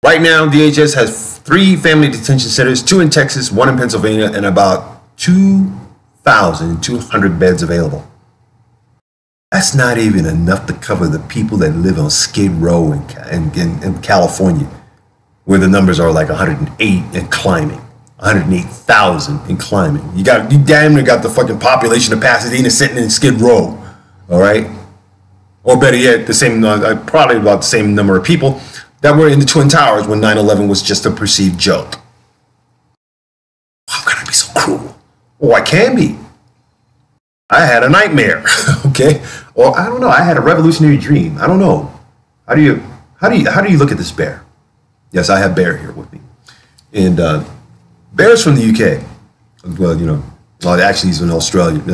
Right now, DHS has 3 family detention centers, 2 in Texas, 1 in Pennsylvania, and about 2,200 beds available. That's not even enough to cover the people that live on Skid Row in California, where the numbers are like 108 and climbing, 108,000 and climbing. You damn near got the fucking population of Pasadena sitting in Skid Row, all right? Or better yet, probably about the same number of people that were in the Twin Towers when 9/11 was just a perceived joke. How can I be so cruel? Oh, I can be. I had a nightmare, okay? Or I don't know. I had a revolutionary dream. I don't know. How do you look at this bear? Yes, I have Bear here with me, and Bear's from the UK. Well, actually he's an Australian.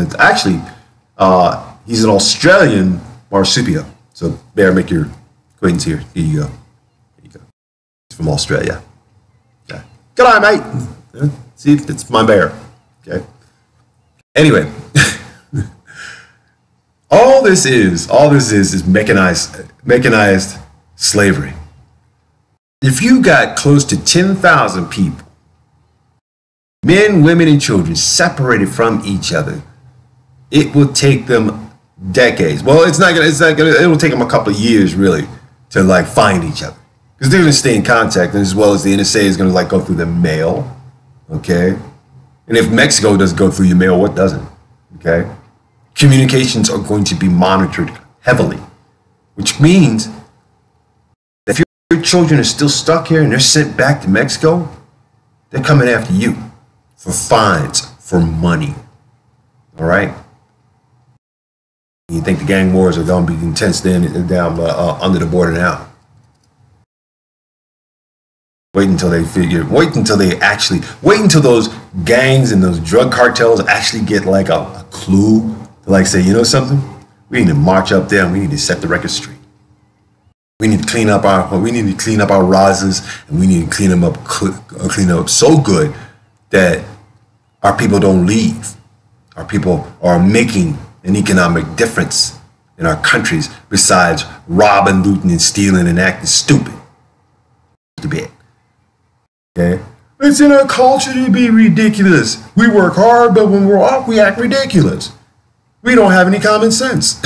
He's an Australian marsupial. So Bear, make your acquaintance here. Here you go. From Australia. Okay. Good eye, mate. Yeah, see, it's my bear. Okay. Anyway, all this is mechanized slavery. If you got close to 10,000 people, men, women, and children separated from each other, it will take them decades. Well, it'll take them a couple of years really to find each other. Because they're going to stay in contact, and as well as the NSA is going to go through the mail, okay? And if Mexico doesn't go through your mail, what doesn't, okay? Communications are going to be monitored heavily, which means that if your children are still stuck here and they're sent back to Mexico, they're coming after you for fines, for money, all right? You think the gang wars are going to be intense down under the border now? Wait until they wait until those gangs and those drug cartels actually get like a clue to like say, you know something? We need to march up there and we need to set the record straight. We need to clean up our roses, and we need to clean them up so good that our people don't leave. Our people are making an economic difference in our countries besides robbing, looting, and stealing and acting stupid. To bed. Okay? It's in our culture to be ridiculous. We work hard, but when we're off, we act ridiculous. We don't have any common sense.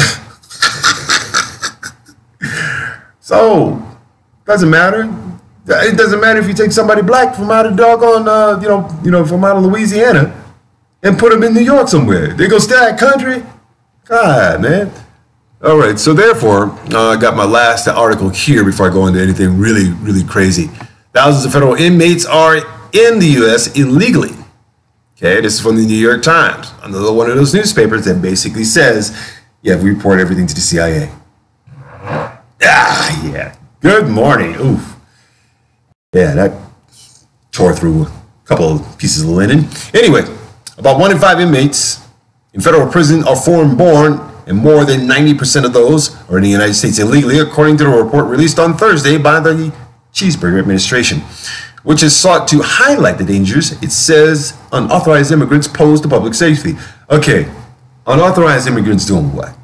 So, doesn't matter. It doesn't matter if you take somebody black from out of doggone, from out of Louisiana and put them in New York somewhere. They go stay at country. God, man. All right, so therefore, I got my last article here before I go into anything really, really crazy. Thousands of federal inmates are in the U.S. illegally. Okay, this is from the New York Times, another one of those newspapers that basically says, yeah, we report everything to the CIA. Ah, yeah. Good morning. Oof. Yeah, that tore through a couple of pieces of linen. Anyway, about 1 in 5 inmates in federal prison are foreign-born, and more than 90% of those are in the United States illegally, according to the report released on Thursday by the Cheeseburger administration, which has sought to highlight the dangers it says unauthorized immigrants pose to public safety. Okay, unauthorized immigrants doing what?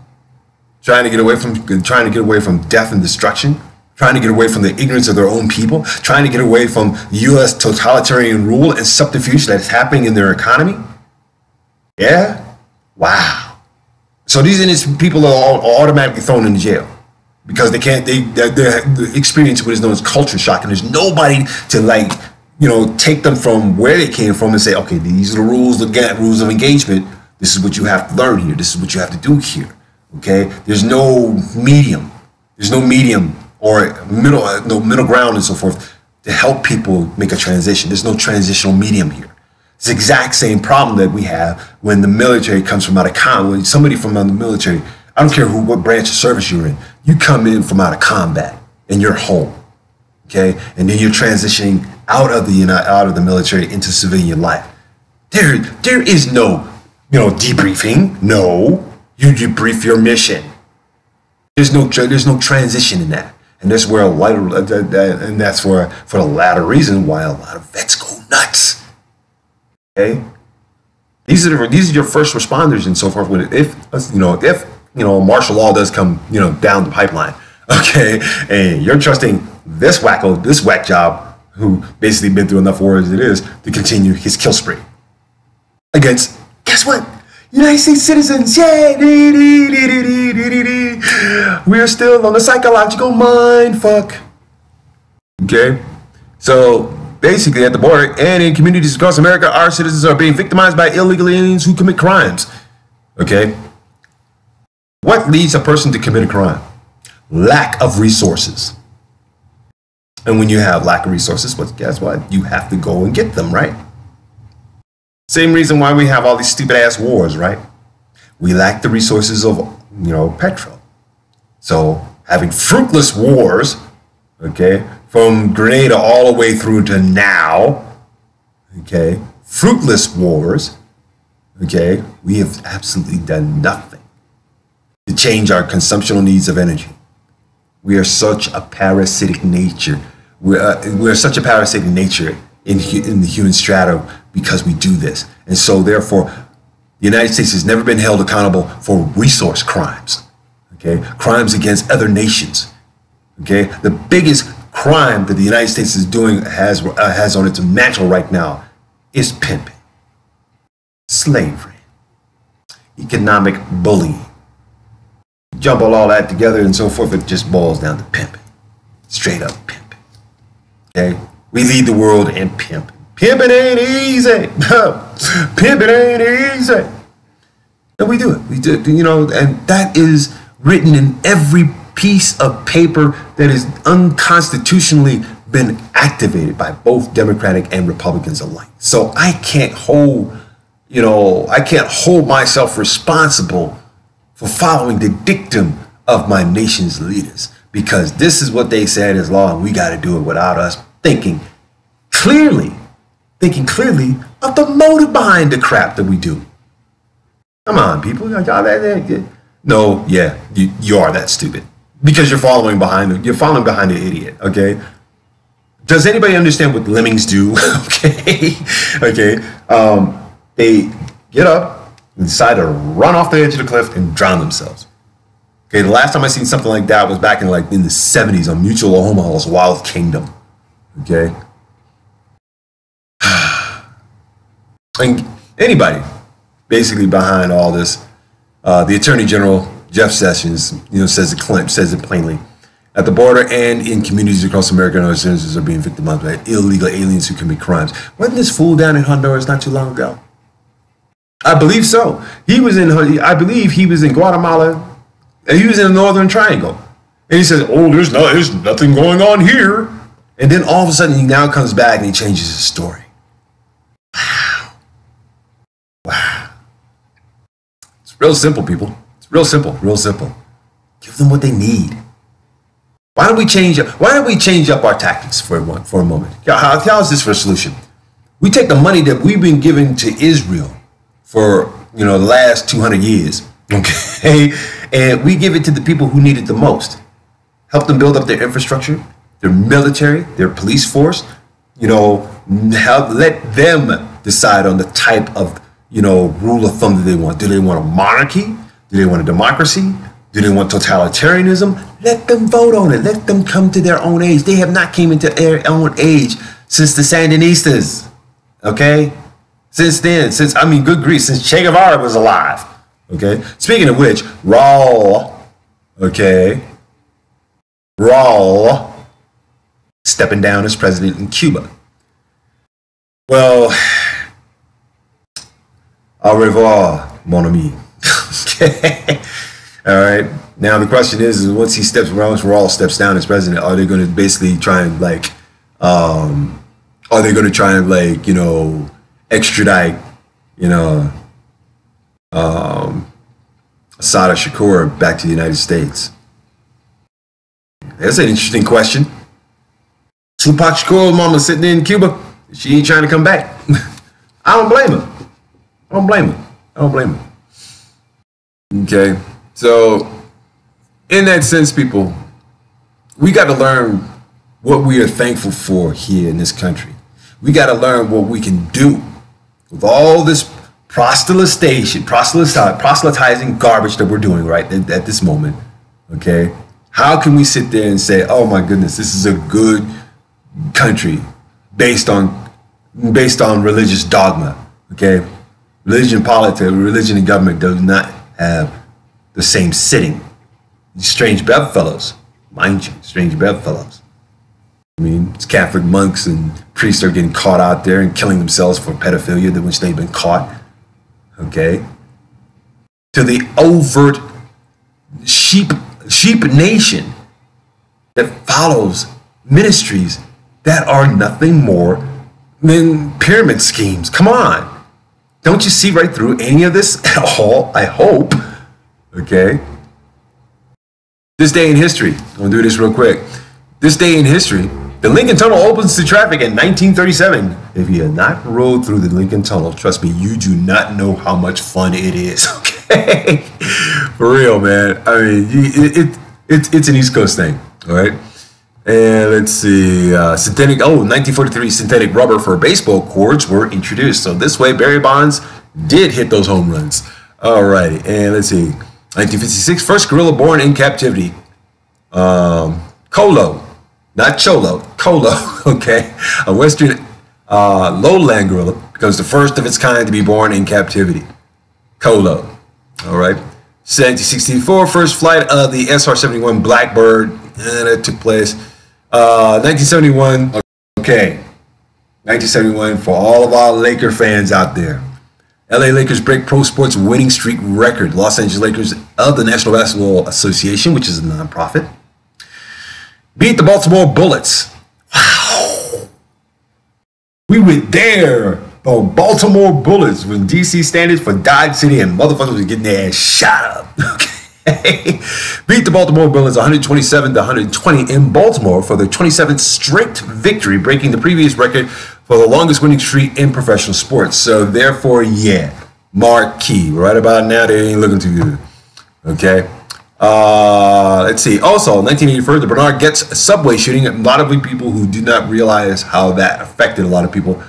Trying to get away from death and destruction, trying to get away from the ignorance of their own people, trying to get away from U.S. totalitarian rule and subterfuge that's happening in their economy. Yeah, wow. So these people are automatically thrown into jail because they experience what is known as culture shock, and there's nobody to take them from where they came from and say, okay, these are the rules of engagement. This is what you have to learn here. This is what you have to do here. Okay, there's no medium. There's no medium or no middle ground and so forth to help people make a transition. There's no transitional medium here. It's the exact same problem that we have when the military comes from out of combat. When somebody from out of the military, I don't care what branch of service you're in, you come in from out of combat and you're home. Okay, and then you're transitioning out of the military into civilian life. There is no debriefing. No. You debrief your mission. There's no transition in that, and that's where for the latter reason why a lot of vets go nuts. Okay, these are your first responders and so forth. If martial law does come down the pipeline, okay, and you're trusting this whack job who basically been through enough wars as it is to continue his kill spree against, guess what? United States citizens, yay! We're still on the psychological mind fuck. Okay? So, basically at the border and in communities across America, our citizens are being victimized by illegal aliens who commit crimes. Okay? What leads a person to commit a crime? Lack of resources. And when you have lack of resources, well, guess what? You have to go and get them, right? Same reason why we have all these stupid ass wars, right? We lack the resources of, petrol. So having fruitless wars, okay, from Grenada all the way through to now, okay, fruitless wars, okay, we have absolutely done nothing to change our consumptional needs of energy. We are such a parasitic nature. We're such a parasitic nature in the human strata because we do this. And so therefore, the United States has never been held accountable for resource crimes, okay? Crimes against other nations, okay? The biggest crime that the United States is doing has on its mantle right now is pimping, slavery, economic bullying. Jump all that together and so forth, it just boils down to pimping, straight up pimping, okay? We lead the world in pimping. Pimping ain't easy. Pimping ain't easy. And we do it. We do, and that is written in every piece of paper that is unconstitutionally been activated by both Democratic and Republicans alike. So I can't hold myself responsible for following the dictum of my nation's leaders, because this is what they said is law and we got to do it without us thinking clearly, thinking clearly of the motive behind the crap that we do. Come on, people. No, yeah, you are that stupid because you're following behind the idiot. Okay. Does anybody understand what lemmings do? Okay. They get up and decide to run off the edge of the cliff and drown themselves. Okay. The last time I seen something like that was back in the 70s on Mutual Omaha's Wild Kingdom. Okay. And anybody basically behind all this, the Attorney General Jeff Sessions, says it plainly. At the border and in communities across America, our citizens are being victimized by illegal aliens who commit crimes. Wasn't this fool down in Honduras not too long ago? I believe so. I believe he was in Guatemala, and he was in the Northern Triangle. And he says, "Oh, there's nothing going on here." And then all of a sudden, he now comes back and he changes his story. Wow. It's real simple, people. It's real simple. Give them what they need. Why don't we change up our tactics for a moment? How is this for a solution? We take the money that we've been giving to Israel for the last 200 years, okay, and we give it to the people who need it the most. Help them build up their infrastructure, their military, their police force. Let them decide on the type of rule of thumb that they want. Do they want a monarchy? Do they want a democracy? Do they want totalitarianism? Let them vote on it. Let them come to their own age. They have not came into their own age since the Sandinistas. Okay? Since then, good grief, since Che Guevara was alive. Okay? Speaking of which, Raul, stepping down as president in Cuba. Well, au revoir, mon ami. Okay? All right. Now the question is once Raul steps down as president, are they going to basically try and extradite, Assad Shakur back to the United States? That's an interesting question. Tupac Shakur mama sitting in Cuba. She ain't trying to come back. I don't blame her. Okay. So, in that sense, people, we got to learn what we are thankful for here in this country. We got to learn what we can do with all this proselytizing garbage that we're doing right at this moment. Okay, how can we sit there and say, "Oh my goodness, this is a good country based on religious dogma"? Okay, religion and government do not have the same sitting. Strange bedfellows, mind you, strange bedfellows. I mean, it's Catholic monks and priests are getting caught out there and killing themselves for pedophilia, which they've been caught. Okay, to the overt sheep nation that follows ministries that are nothing more than pyramid schemes. Come on, don't you see right through any of this at all? I hope. Okay. This day in history, I'm going to do this real quick. This day in history, the Lincoln Tunnel opens to traffic in 1937. If you have not rode through the Lincoln Tunnel, trust me, you do not know how much fun it is. Okay. For real, man. I mean, it's an East Coast thing. All right. And let's see. 1943 synthetic rubber for baseball cords were introduced. So this way, Barry Bonds did hit those home runs. All righty. And let's see. 1956, first gorilla born in captivity. Colo, not Cholo, Colo, okay? A Western lowland gorilla becomes the first of its kind to be born in captivity. Colo, all right? 1964, first flight of the SR-71 Blackbird, that took place. 1971, okay. 1971 for all of our Laker fans out there. LA Lakers break pro sports winning streak record. Los Angeles Lakers of the National Basketball Association, which is a nonprofit, beat the Baltimore Bullets. Wow. We were there. The Baltimore Bullets when DC standards for Dodge City and motherfuckers were getting their ass shot up. beat the Baltimore Bruins 127-120 in Baltimore for their 27th straight victory, breaking the previous record for the longest winning streak in professional sports. So therefore, yeah, marquee. Right about now, they ain't looking too good. Okay. Let's see. Also, 1984, the Bernard Goetz subway shooting. A lot of people who do not realize how that affected a lot of people.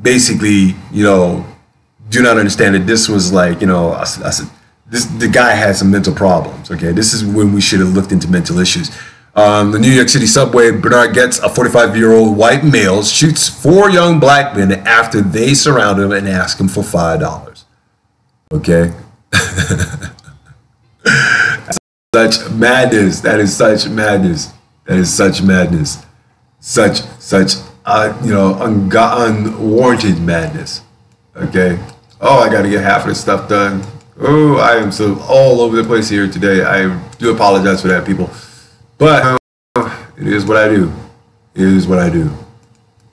Basically, do not understand that this was like, the guy had some mental problems. Okay, this is when we should have looked into mental issues. The New York City subway, Bernard Goetz, a 45-year-old white male, shoots 4 young black men after they surround him and ask him for $5. Okay. Such madness. That is such madness. That is such madness. Such unwarranted madness. Okay. Oh, I got to get half of this stuff done. Oh, I am so all over the place here today. I do apologize for that, people. But it is what I do. It is what I do.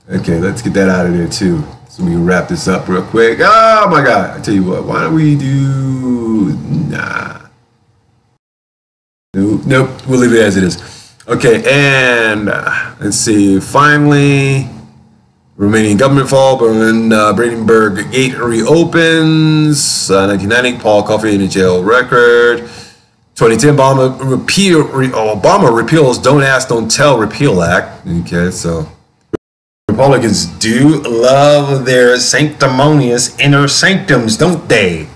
Okay, let's get that out of there too. So we can wrap this up real quick. Oh my God. I tell you what, why don't we do, Nope, we'll leave it as it is. Okay, and let's see. Finally, Romanian government fall, Brandenburg Gate reopens. 1990, Paul Coffey in a jail record. 2010, Obama repeals Don't Ask, Don't Tell Repeal Act. Okay, so Republicans do love their sanctimonious inner sanctums, don't they?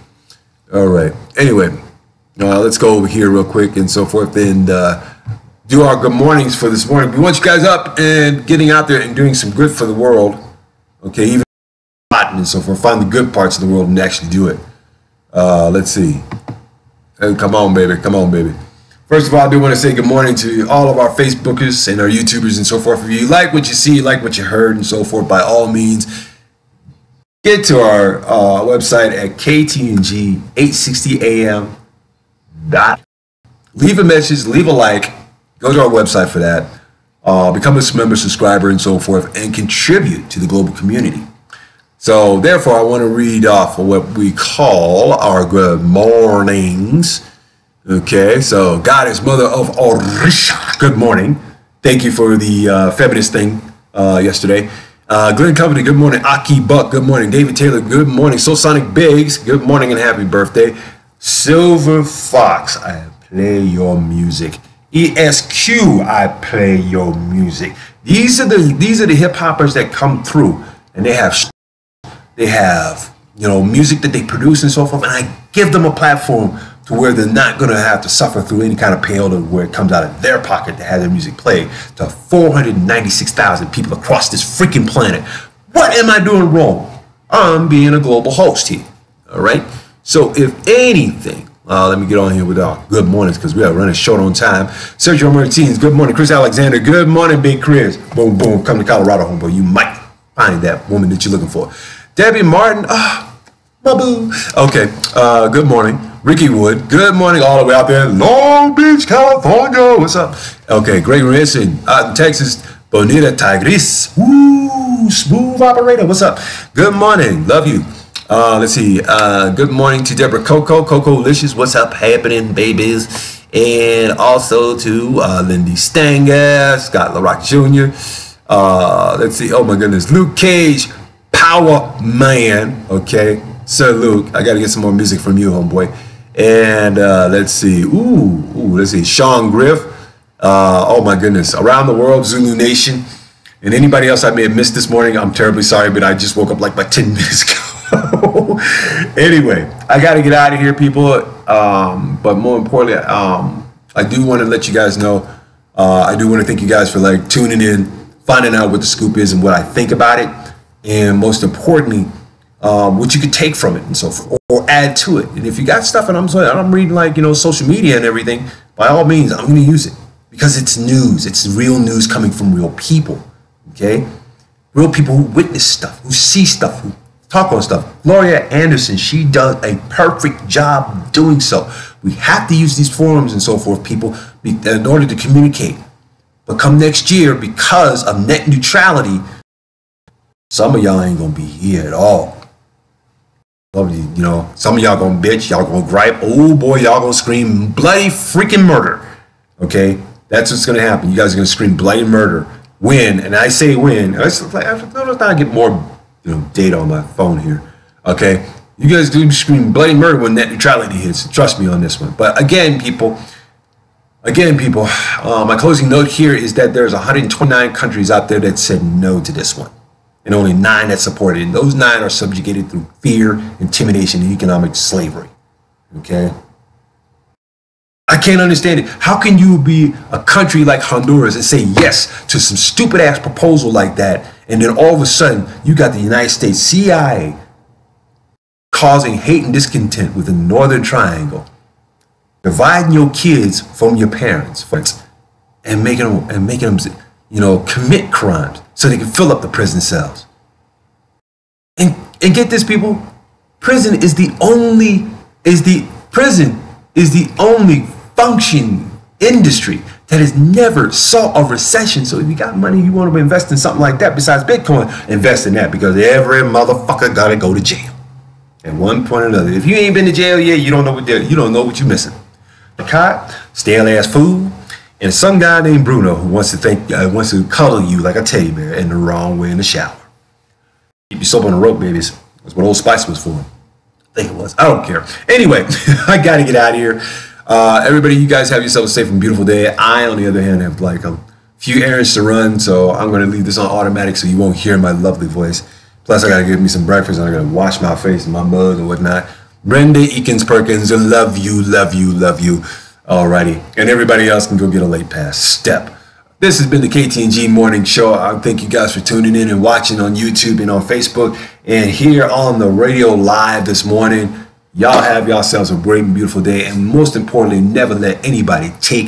All right. Anyway. Let's go over here real quick and so forth and do our good mornings for this morning. We want you guys up and getting out there and doing some good for the world. Okay, even and so forth. Find the good parts of the world and actually do it. Let's see. Come on, baby. Come on, baby. First of all, I do want to say good morning to all of our Facebookers and our YouTubers and so forth. If you like what you see, you like what you heard and so forth, by all means, get to our website at Ktng 860 AM. Leave a message, leave a like, go to our website for that, become a member, subscriber, and so forth, and contribute to the global community. So therefore, I want to read off of what we call our good mornings. Okay, so Goddess Mother of Orisha, good morning. Thank you for the feminist thing yesterday. Glenn Company, good morning. Aki Buck, good morning. David Taylor, good morning. Soul Sonic Biggs, good morning and happy birthday. Silver Fox, I play your music. ESQ, I play your music. These are the hip hoppers that come through, and they have music that they produce and so forth, and I give them a platform to where they're not going to have to suffer through any kind of pain to where it comes out of their pocket to have their music played to 496,000 people across this freaking planet. What am I doing wrong? I'm being a global host here. All right. So if anything, let me get on here with our good mornings because we are running short on time. Sergio Martinez, good morning. Chris Alexander, good morning, Big Chris. Boom, boom. Come to Colorado, homeboy. You might find that woman that you're looking for. Debbie Martin, my boo. Okay, good morning. Ricky Wood, good morning all the way out there in Long Beach, California. What's up? Okay, Greg Ranson out in Texas. Bonita Tigris, woo, smooth operator. What's up? Good morning. Love you. Let's see. Good morning to Deborah Coco Licious. What's up happening, babies? And also to Lindy Stanger, Scott LaRock Jr. Let's see. Oh my goodness. Luke Cage, Power Man. Okay. Sir Luke, I got to get some more music from you, homeboy. And let's see. Let's see. Sean Griff. Oh my goodness. Around the World, Zulu Nation. And anybody else I may have missed this morning, I'm terribly sorry, but I just woke up like 10 minutes ago. Anyway, I got to get out of here, people. But more importantly, I do want to let you guys know, I do want to thank you guys for like tuning in, finding out what the scoop is and what I think about it. And most importantly, what you could take from it and so forth, or add to it. And if you got stuff and I'm reading like, social media and everything, by all means, I'm going to use it because it's news. It's real news coming from real people. Okay. Real people who witness stuff, who see stuff, who talk on stuff. Gloria Anderson, she does a perfect job doing so. We have to use these forums and so forth, people, in order to communicate. But come next year, because of net neutrality, some of y'all ain't going to be here at all. You know, some of y'all gonna bitch, y'all gonna gripe. Oh boy, y'all gonna scream bloody freaking murder. Okay, that's what's gonna happen. You guys are gonna scream bloody murder when, and I say when. Let's not get more, data on my phone here. Okay, you guys gonna scream bloody murder when net neutrality hits. Trust me on this one. But again, people. My closing note here is that there's 129 countries out there that said no to this one, and only 9 that supported it. And those 9 are subjugated through fear, intimidation, and economic slavery. Okay? I can't understand it. How can you be a country like Honduras and say yes to some stupid ass proposal like that, and then all of a sudden you got the United States CIA causing hate and discontent within the Northern Triangle, dividing your kids from your parents, and making them, commit crimes so they can fill up the prison cells. And get this, people, prison is the only functioning industry that has never saw a recession. So if you got money, you want to invest in something like that besides Bitcoin, invest in that, because every motherfucker gotta go to jail at one point or another. If you ain't been to jail yet, you don't know what you're missing. The cot, stale ass food, and some guy named Bruno who wants to cuddle you like a teddy bear in the wrong way in the shower. Keep your soap on the rope, babies. That's what Old Spice was for. I think it was. I don't care. Anyway, I gotta get out of here. Everybody, you guys have yourself a safe and beautiful day. I, on the other hand, have like a few errands to run, so I'm going to leave this on automatic so you won't hear my lovely voice. Plus, I got to get me some breakfast, and I got to wash my face and my mug and whatnot. Brenda Eakins Perkins, love you, love you, love you. Alrighty. And everybody else can go get a late pass. Step. This has been the Ktng Morning Show. I thank you guys for tuning in and watching on YouTube and on Facebook and here on the radio live this morning. Y'all have yourselves a great and beautiful day, and most importantly, never let anybody take